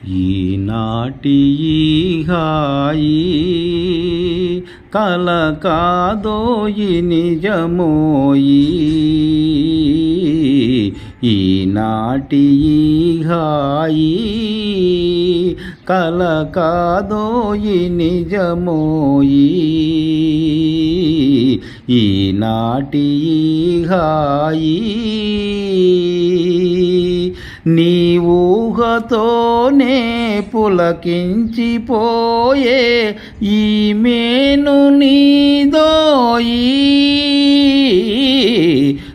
ఈనాటి ఈ హాయి కల కాదోయి నిజమోయి. ఈనాటి ఈ హాయి కల కాదోయి నిజమోయి. ఈనాటి ఈ హాయి నీ ఊహతోనే పులకించిపోయే ఈ మేను నీదోయి.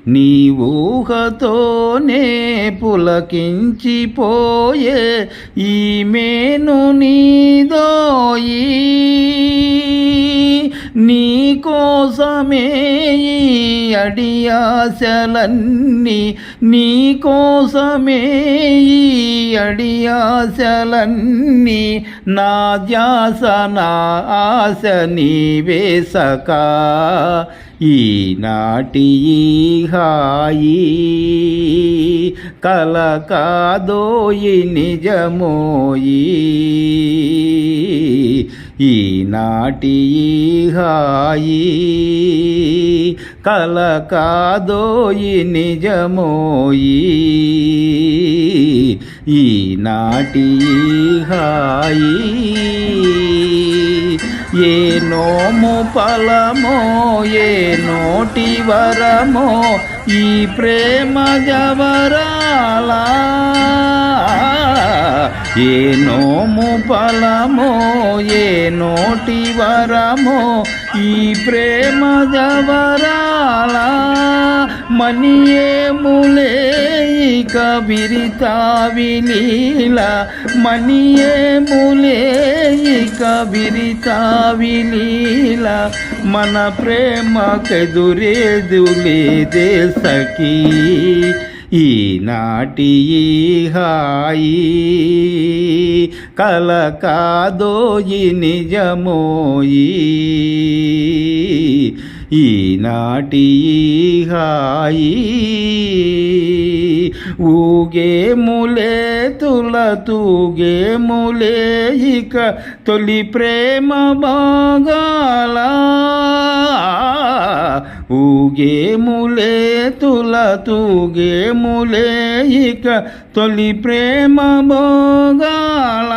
నీ ఊహతోనే పులకించిపోయే ఈ మేను నీదోయి. నీ కోసమే ఈ అడియాశలన్నీ, నీ కోసమే ఈ అడియాశలన్నీ, నా ధ్యాస నా ఆశ నీవే సఖా. ఈనాటి ఈ హాయి కల కాదోయి నిజమోయి. ఈనాటి ఈ హాయి కల కాదోయి నిజమోయి. ఈనాటి ఈ హాయి ఏ నోము ఫలమో ఏ నోటి వరమో ఈ ప్రేమ జవరాలా. ఏ నోము ఫలమో ఏ నోటి వరమో ఈ ప్రేమ జవరాలా. మనియేములే ఇక విరితావిలీలా, మనియేములే ఇక విరితావిలీలా. మన ప్రేమకెదురేదులేదే సఖీ. ఈనాటి ఈ హాయి కల కాదోయి నిజమోయి. ఈనాటి ఈ హాయి ఊగేములే తుల తూగేములే ఇక తొలి ప్రేమ భాగాల. ఊగేములే తుల తూగేములే ఇక తొలి ప్రేమ భోగాల.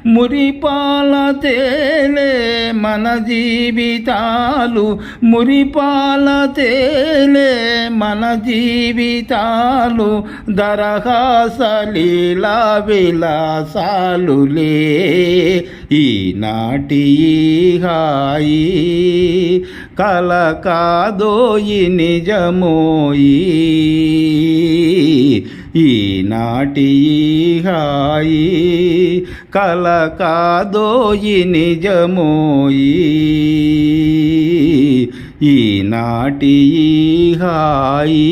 మురిపాల తేలే మన జీవితాలు, మురిపాల తేలే మన జీవితాలు. దరహాసలీలా విలాసాలులే. ఈనాటి ఈ హాయి కల కాదోయి నిజమోయి. ఈనాటి ఈ హాయి కల కాదోయి నిజమోయి. ఈనాటి ఈ హాయి.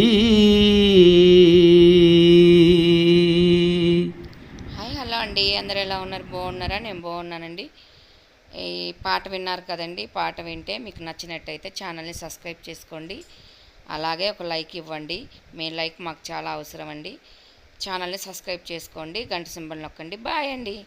హాయ్, హలో అండి, అందరూ ఎలా ఉన్నారు? బాగున్నారా? నేను బాగున్నానండి. ఈ పాట విన్నారు కదండి. పాట వింటే మీకు నచ్చినట్టయితే ఛానల్ని సబ్స్క్రైబ్ చేసుకోండి. అలాగే ఒక లైక్ ఇవ్వండి. మీ లైక్ మాకు చాలా అవసరం అండి. ఛానల్ని సబ్స్క్రైబ్ చేసుకోండి, గంట సింబల్ నొక్కండి. బాయ్ అండి.